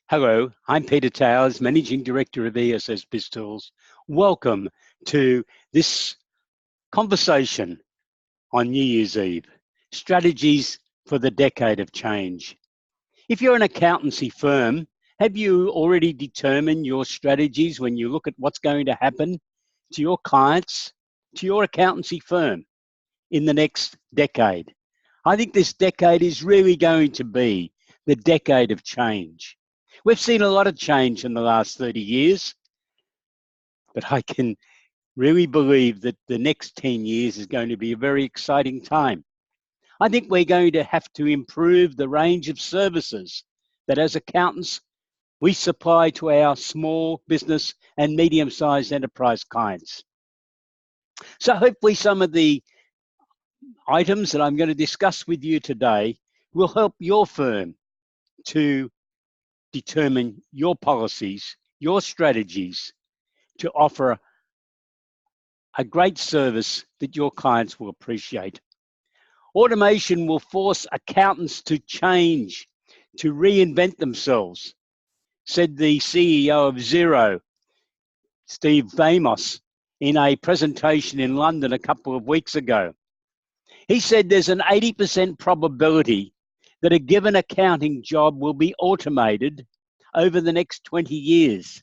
Hello, I'm Peter Towers, Managing Director of ESS BIZTOOLS. Welcome to this conversation on New Year's Eve, strategies for the decade of change. If you're an accountancy firm, have you already determined your strategies when you look at what's going to happen to your clients, to your accountancy firm in the next decade? I think this decade is really going to be the decade of change. We've seen a lot of change in the last 30 years, but I can really believe that the next 10 years is going to be a very exciting time. I think we're going to have to improve the range of services that as accountants we supply to our small business and medium-sized enterprise clients. So hopefully some of the items that I'm going to discuss with you today will help your firm to determine your policies, your strategies to offer a great service that your clients will appreciate. Automation will force accountants to change, to reinvent themselves, said the CEO of Xero, Steve Vamos, in a presentation in London a couple of weeks ago. He said there's an 80% probability that a given accounting job will be automated over the next 20 years.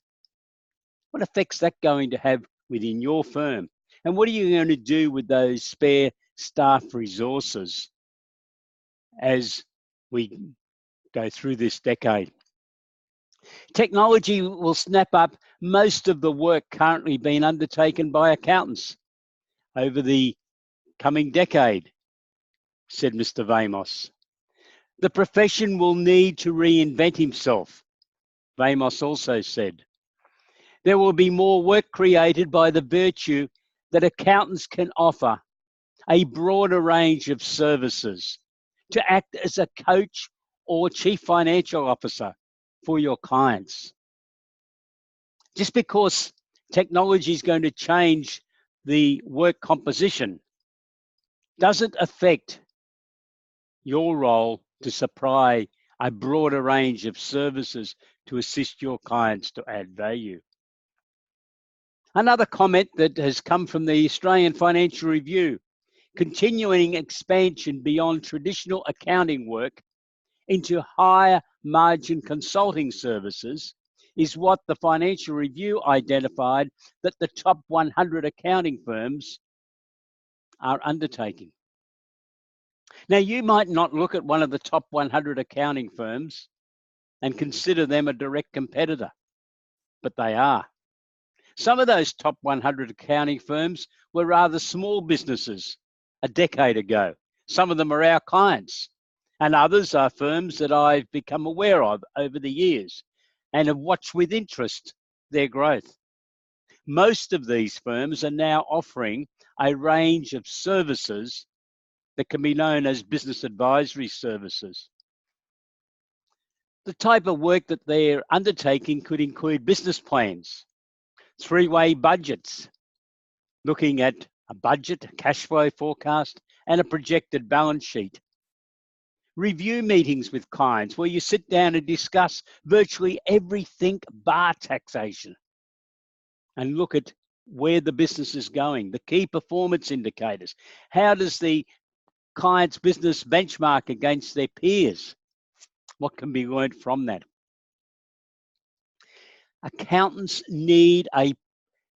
What effect's that going to have within your firm? And what are you going to do with those spare staff resources as we go through this decade? Technology will snap up most of the work currently being undertaken by accountants over the coming decade, said Mr. Vamos. The profession will need to reinvent himself, Vamos also said. There will be more work created by the virtue that accountants can offer a broader range of services to act as a coach or chief financial officer for your clients. Just because technology is going to change the work composition doesn't affect your role to supply a broader range of services to assist your clients to add value. Another comment that has come from the Australian Financial Review, continuing expansion beyond traditional accounting work into higher margin consulting services is what the Financial Review identified that the top 100 accounting firms are undertaking. Now, you might not look at one of the top 100 accounting firms and consider them a direct competitor, but they are. Some of those top 100 accounting firms were rather small businesses a decade ago. Some of them are our clients, and others are firms that I've become aware of over the years and have watched with interest their growth. Most of these firms are now offering a range of services that can be known as business advisory services. The type of work that they're undertaking could include business plans, three-way budgets, looking at a budget, a cash flow forecast, and a projected balance sheet. Review meetings with clients where you sit down and discuss virtually everything bar taxation and look at where the business is going, the key performance indicators. How does the client's business benchmark against their peers? What can be learned from that? Accountants need a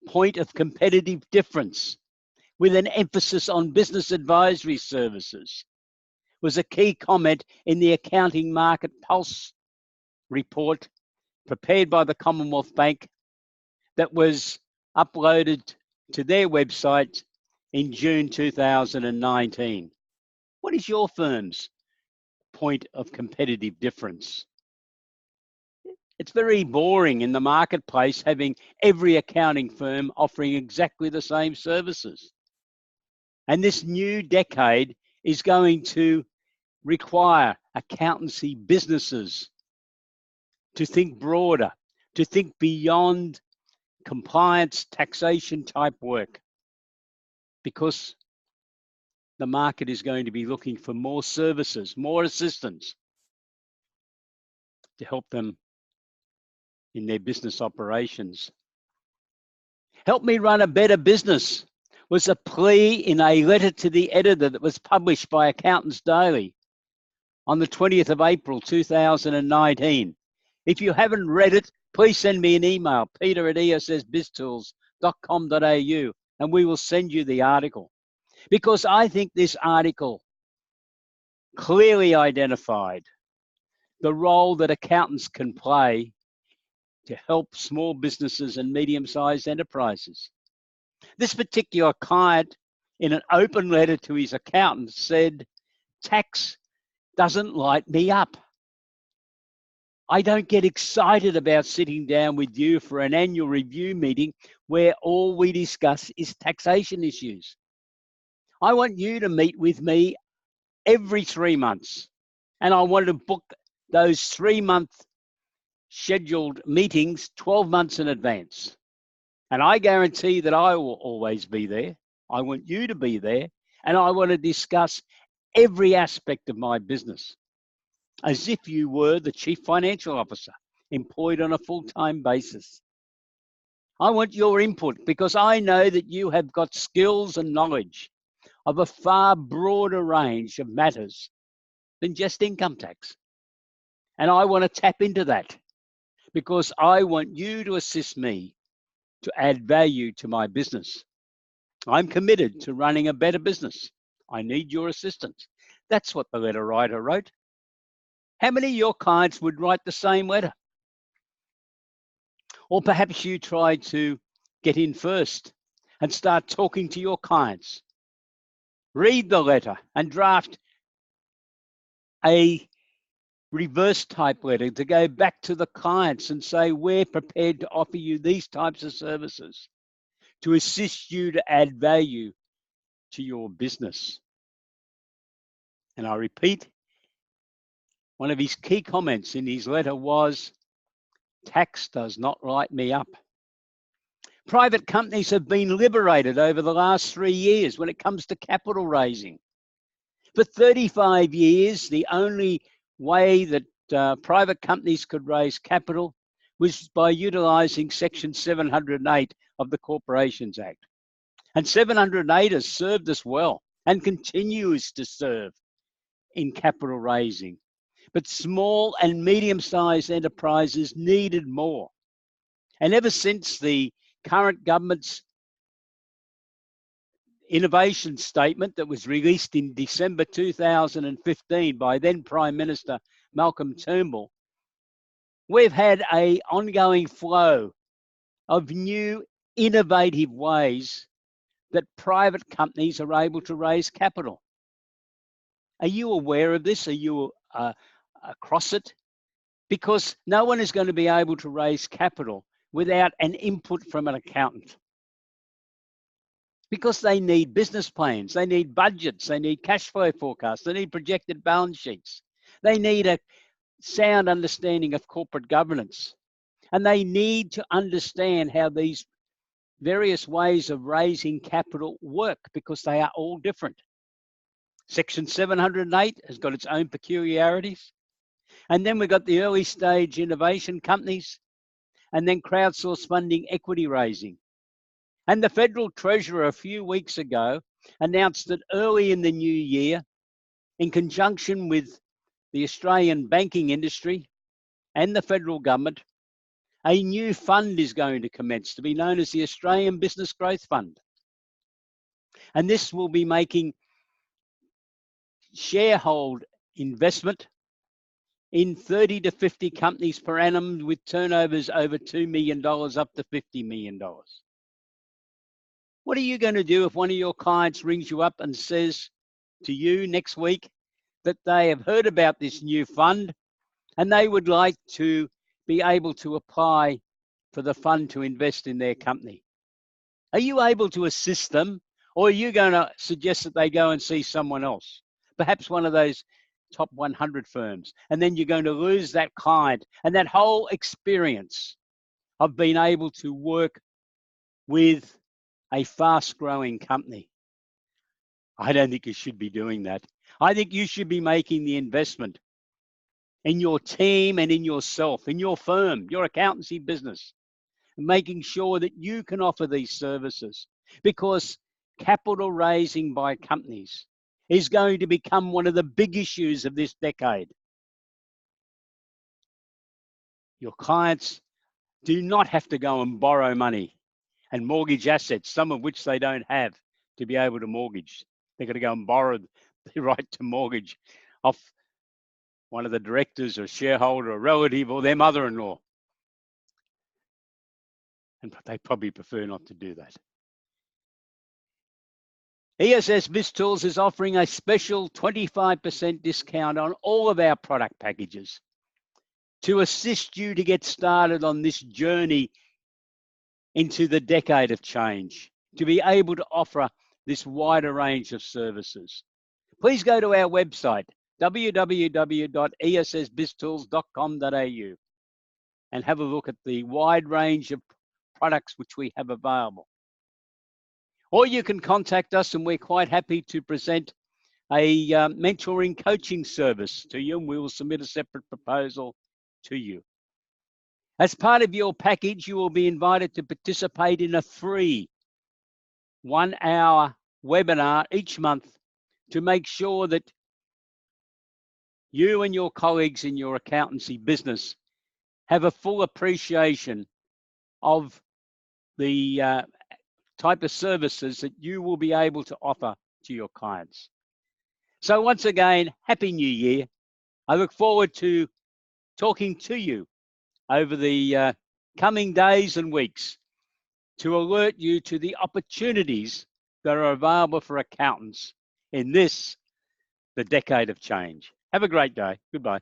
point of competitive difference with an emphasis on business advisory services, was a key comment in the Accounting Market Pulse report prepared by the Commonwealth Bank that was uploaded to their website in June 2019. What is your firm's point of competitive difference? It's very boring in the marketplace having every accounting firm offering exactly the same services. And this new decade is going to require accountancy businesses to think broader, to think beyond compliance, taxation type work, because the market is going to be looking for more services, more assistance to help them in their business operations. Help me run a better business was a plea in a letter to the editor that was published by Accountants Daily on the 20th of April 2019. If you haven't read it, please send me an email, peter@essbiztools.com.au, and we will send you the article. Because I think this article clearly identified the role that accountants can play to help small businesses and medium-sized enterprises. This particular client, in an open letter to his accountant, said, tax doesn't light me up. I don't get excited about sitting down with you for an annual review meeting where all we discuss is taxation issues. I want you to meet with me every 3 months, and I want to book those 3-month scheduled meetings 12 months in advance. And I guarantee that I will always be there. I want you to be there, and I want to discuss every aspect of my business as if you were the chief financial officer employed on a full-time basis. I want your input because I know that you have got skills and knowledge of a far broader range of matters than just income tax. And I want to tap into that because I want you to assist me to add value to my business. I'm committed to running a better business. I need your assistance. That's what the letter writer wrote. How many of your clients would write the same letter? Or perhaps you try to get in first and start talking to your clients. Read the letter and draft a reverse type letter to go back to the clients and say, we're prepared to offer you these types of services to assist you to add value to your business. And I repeat, one of his key comments in his letter was, tax does not light me up. Private companies have been liberated over the last 3 years when it comes to capital raising. For 35 years, the only way that private companies could raise capital was by utilising Section 708 of the Corporations Act. And 708 has served us well and continues to serve in capital raising. But small and medium-sized enterprises needed more. And ever since the current government's innovation statement that was released in December 2015 by then Prime Minister Malcolm Turnbull, we've had an ongoing flow of new innovative ways that private companies are able to raise capital. Are you aware of this? Are you across it? Because no one is going to be able to raise capital without an input from an accountant. Because they need business plans, they need budgets, they need cash flow forecasts, they need projected balance sheets. They need a sound understanding of corporate governance. And they need to understand how these various ways of raising capital work because they are all different. Section 708 has got its own peculiarities. And then we've got the early stage innovation companies and then crowdsource funding equity raising. And the Federal Treasurer a few weeks ago announced that early in the new year, in conjunction with the Australian banking industry and the federal government, a new fund is going to commence to be known as the Australian Business Growth Fund. And this will be making shareholder investment in 30 to 50 companies per annum with turnovers over $2 million up to $50 million. What are you going to do if one of your clients rings you up and says to you next week that they have heard about this new fund and they would like to be able to apply for the fund to invest in their company? Are you able to assist them, or are you going to suggest that they go and see someone else, perhaps one of those top 100 firms, and then you're going to lose that client and that whole experience of being able to work with a fast-growing company? I don't think you should be doing that. I think you should be making the investment in your team and in yourself, in your firm, your accountancy business, making sure that you can offer these services, because capital raising by companies is going to become one of the big issues of this decade. Your clients do not have to go and borrow money and mortgage assets, some of which they don't have, to be able to mortgage. They're going to go and borrow the right to mortgage off one of the directors or shareholder or relative or their mother-in-law. And they probably prefer not to do that. ESS BIZTOOLS is offering a special 25% discount on all of our product packages to assist you to get started on this journey into the decade of change, to be able to offer this wider range of services. Please go to our website, www.essbiztools.com.au, and have a look at the wide range of products which we have available. Or you can contact us, and we're quite happy to present a mentoring coaching service to you, and we will submit a separate proposal to you. As part of your package, you will be invited to participate in a free 1-hour webinar each month to make sure that you and your colleagues in your accountancy business have a full appreciation of the type of services that you will be able to offer to your clients. So once again, Happy New Year. I look forward to talking to you over the coming days and weeks to alert you to the opportunities that are available for accountants in this, the decade of change. Have a great day. Goodbye.